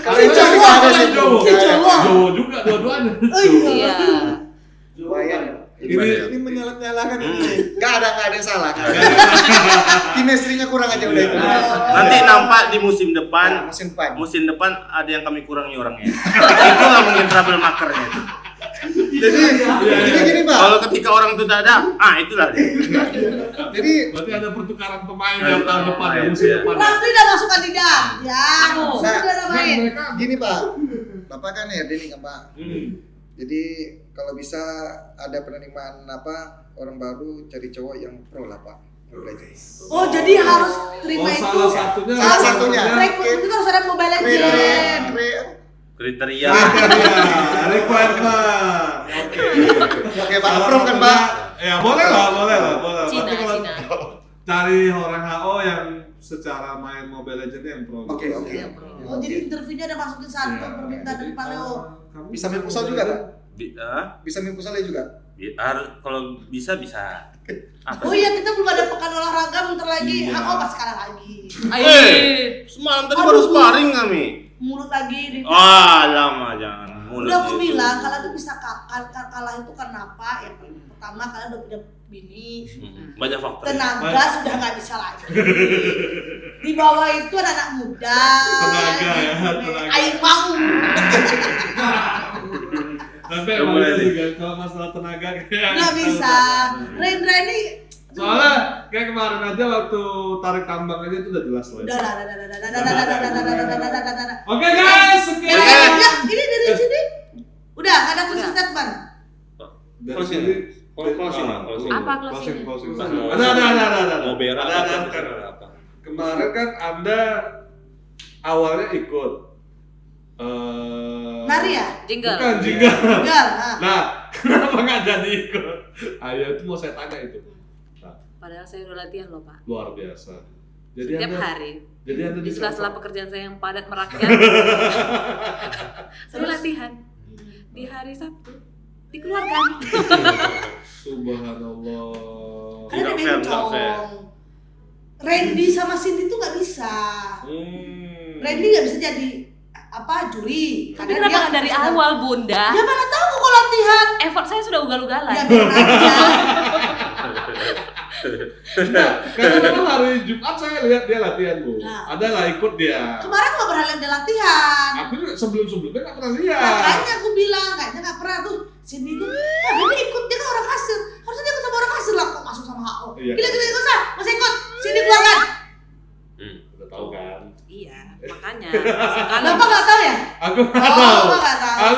Kalau Si itu cowok. ada sih Cowok. Si cowok. Cowok juga dua-duanya. Oh iya. Iya. Lumayan. Ini menyalah-nyalahkan ini. Enggak ada yang salah. Chemistry-nya kurang aja udah itu. Nanti nampak di musim depan. Musim depan. Musim depan ada yang kami kurangi orangnya. Itulah mungkin troublemakernya. Jadi gini Pak. Kalau ketika orang itu tidak ada, itulah dia. Jadi berarti ada pertukaran pemain Ada yang tahun depan ya, pemain, musim iya. depan. Rafli udah masuk kandidat. Ya, Aku. sudah main. Mereka gini Pak. Bapak kan ya Denny kan Pak. Jadi kalau bisa ada penerimaan orang baru cari cowok yang pro lah Pak. Oh, jadi harus terima itu. salah satunya. Salah satunya. Rekrut itu harus ada Mobile Legend. Kriteria. Requirement. Oke Pak, approve kan Pak? Ya boleh lah. Cina, Tapi kalau Cina. cari orang HO yang secara main Mobile Legends yang pro. Oke. Oh, jadi interviewnya ada masukin satu Iya. permintaan dari Pak Leo. Bisa main futsal juga Pak? Bisa Bisa main futsal juga? kalau bisa. Apa Oh sih? iya, kita belum ada pekan olahraga, bentar lagi. Iya. Oh, pas sekarang lagi. Semalam tadi baru sparring kami. Mulut lagi. Lama jangan. Udah aku bilang, kalian tuh bisa kalah itu karena apa? Yang pertama, kalian udah punya bini. Banyak faktor. Tenaga sudah nggak bisa lagi. Di bawah itu ada anak muda. Tenaga ya, tenaga. Aing mau. Tapi Nggak emang boleh iya nih. juga kalau masalah tenaga kayak Nggak bisa. Rendra ini Soalnya kayak kemarin aja waktu tarik tambang aja itu udah jelas loh. Udah. Oke guys, sekian. Ini dari sini. Udah, ada closing statement. Dari Closing. sini. Closing. Apa closing? Closing. Mau- Ada. Mau berak Ada. apa? Kemarin kan Anda awalnya ikut Nari ya? Jingle. Bukan jingle. Enggak. Nah, kenapa nggak jadi ikut? Ayo itu mau saya tanya itu. Nah, Padahal saya udah latihan loh Pak. luar biasa. Jadi Setiap Anda, hari. Jadi Anda Di bisa sela-sela pekerjaan saya yang padat merakyat. Saya latihan di hari Sabtu. Dikeluarkan. Subhanallah. Karena Nggak dia fair, nggak fair. bencong. Randy sama Cindy tuh nggak bisa. Randy nggak bisa jadi juri. Tapi kenapa nggak dari awal Bunda? Ya mana tahu kok latihan. Effort saya sudah ugal-ugalan. Ya biar aja. Nah, karena memang hari Jumat saya lihat dia latihan, Bu. Nah. Adalah ikut dia. Kemarin nggak pernah lihat dia latihan. Aku sebelum-sebelumnya nggak pernah lihat. Makanya aku bilang kayaknya nggak pernah tuh. Cindy tuh, dia ikut, dia kan orang kasir. Harusnya dia ikut sama orang kasir lah, kok masuk sama HO. Iya. Gila, nggak usah, masih ikut. Cindy keluarkan. Udah tahu kan? Iya, makanya. Sekarang Kenapa nggak tahu ya? Aku nggak tahu.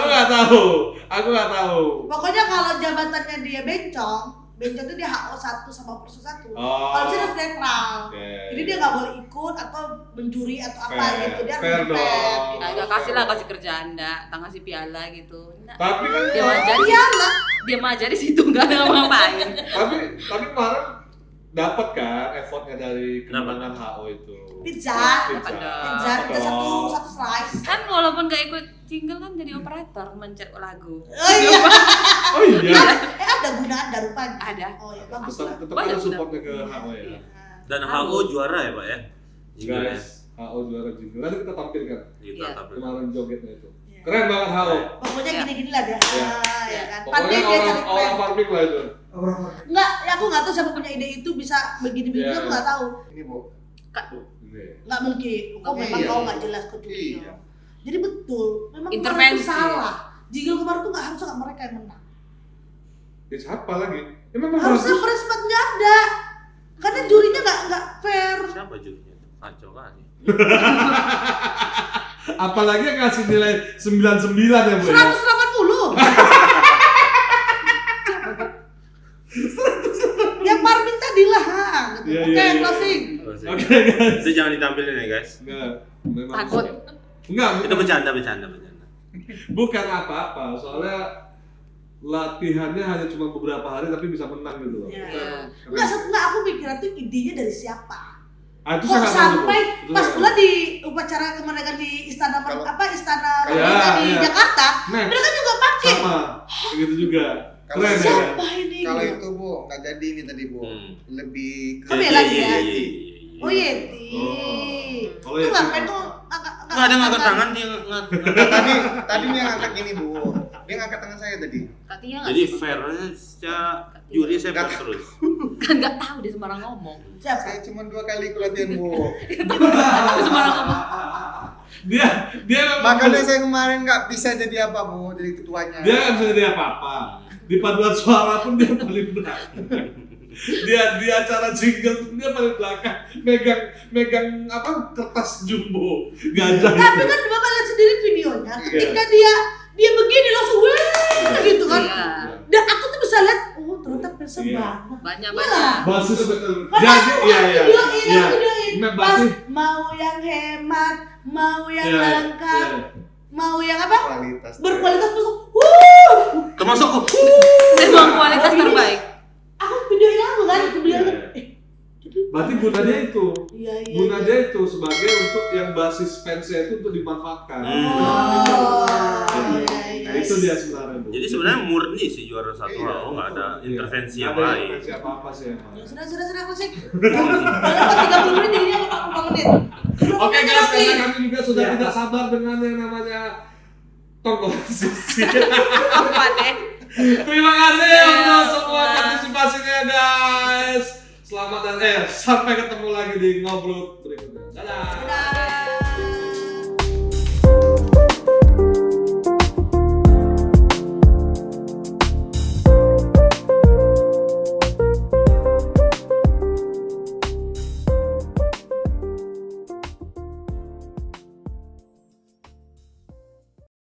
nggak tahu. Aku nggak tahu. Pokoknya kalau jabatannya dia bencong itu dia HO 1 sama Persu 1. Oh. Kalau bisa harus netral. Oke. Jadi dia nggak boleh ikut atau menjuri atau apa Fair. gitu. Dia harus Fair fair. dong. Gitu. Agak kasih lah kasih kerjaan enggak, kasih piala gitu. Nggak. Tapi kan Dia aja di Piala. dia aja di situ enggak ada ngapain. tapi kemarin dapat kan effortnya dari kemenangan HO itu. Pizza. Dapat dong. Pizza satu slice. Kan walaupun gak ikut jingle kan jadi operator mencet lagu. Oh iya. Oh iya. Ada gunaan ada rupanya. Ada. Oh iya bagus Tetap lah. tetap Banyak ada sudah. supportnya ke HO ya. Nah. Dan HO juara ya Pak ya? Jingle-nya. Guys, HO juara jingle. Nanti kita tampilkan Kita Iya. tampil. kemarin jogetnya itu. Iya. Keren banget HO. Pokoknya Iya. gini-gini lah dia. Iya. Ya kan. Pokoknya Pandai dia cari orang plan. farming lah itu. Enggak, ya aku nggak tahu siapa punya ide itu bisa begini-begini, Iya. aku nggak tahu. Ini Bu. Ini. Nggak mungkin. Kok memang Iya. kau nggak jelas ke Iya. Jadi betul, memang Intervensi. kemarin tuh salah. Jingle kemarin tuh harusnya nggak mereka yang menang. Ya, siapa lagi? Ya memang Harusnya bagus. Fresh Mat nggak ada, karena jurinya nggak fair. Siapa jurinya? Kacau kali. Apalagi yang ngasih nilai 99 ya, Bu. ya? 180. Yang Parmin tadi lah, gitu. Iya, Oke, iya, iya. closing. Oke, guys. Itu jangan ditampilin ya guys. Enggak, memang Takut. Enggak, Itu bercanda. bukan apa-apa. Soalnya latihannya hanya cuma beberapa hari tapi bisa menang gitu loh. Iya. Itu emang keren. Nggak, aku mikir itu idenya dari siapa? Ah, itu Kok saya nggak tahu, sampai Bu. Itu pas saya pula nggak di upacara kemerdekaan di istana Kalau- istana Iya, Merdeka di iya. Jakarta, Nah, mereka juga pakai. sama. Begitu juga. Kalau Keren ya. Siapa ini? Kalau itu Bu, nggak jadi ini tadi Bu. Hmm. Lebih ke Oh, bela dia. Oh Yeti. Oh. Kalau Itu Yeti ngapain apa? tuh? Nggak ada ngangkat tangan dia nggak. tadi dia ngangkat gini Bu. Dia ngangkat tangan saya tadi. Katanya Jadi fairnya secara juri saya pas terus. kan nggak tahu dia sembarang ngomong. Siapa? Saya cuma 2 kali ikut latihan Bu. Dia sembarang ngomong. Dia memang- Makanya saya kemarin nggak bisa jadi apa Bu, jadi ketuanya. dia nggak bisa jadi apa-apa. Di paduan suara pun dia paling belakang. Dia di acara jingle pun dia paling belakang, megang apa kertas jumbo gajah. Tapi itu. kan Bapak lihat sendiri videonya, Iya. ketika dia begini langsung wah gitu kan. Iya. Dan aku tuh bisa lihat, oh ternyata fans Iya. banyak. Banyak-banyak. Basis betul. Karena Jadi aku iya. videoin. Nah, Pas basis. mau yang hemat, mau yang Iya, lengkap, iya. mau yang apa? Kualitas. Berkualitas masuk. Termasuk kok. Memang kualitas terbaik. Aku videoin aku kan, aku bilang Iya, iya. Berarti gunanya itu. iya iya. Gunanya itu sebagai untuk yang basis fansnya itu untuk dimanfaatkan. Oh, Nah, iya, iya. itu dia sebenarnya, Bu. Jadi sebenarnya murni sih juara satu Iya, HO nggak ada Iya. intervensi Nggak yang ada lain. intervensi apa-apa sih emang. Ya, sudah closing. Kalau 30 menit jadinya 40 menit. Oke guys, karena Closing. kami juga sudah Iya. tidak sabar dengan yang namanya tongkol sisi. Apa deh? Terima kasih untuk semua partisipasinya guys. Selamat dan sampai ketemu lagi di ngobrol berikutnya. Dadah.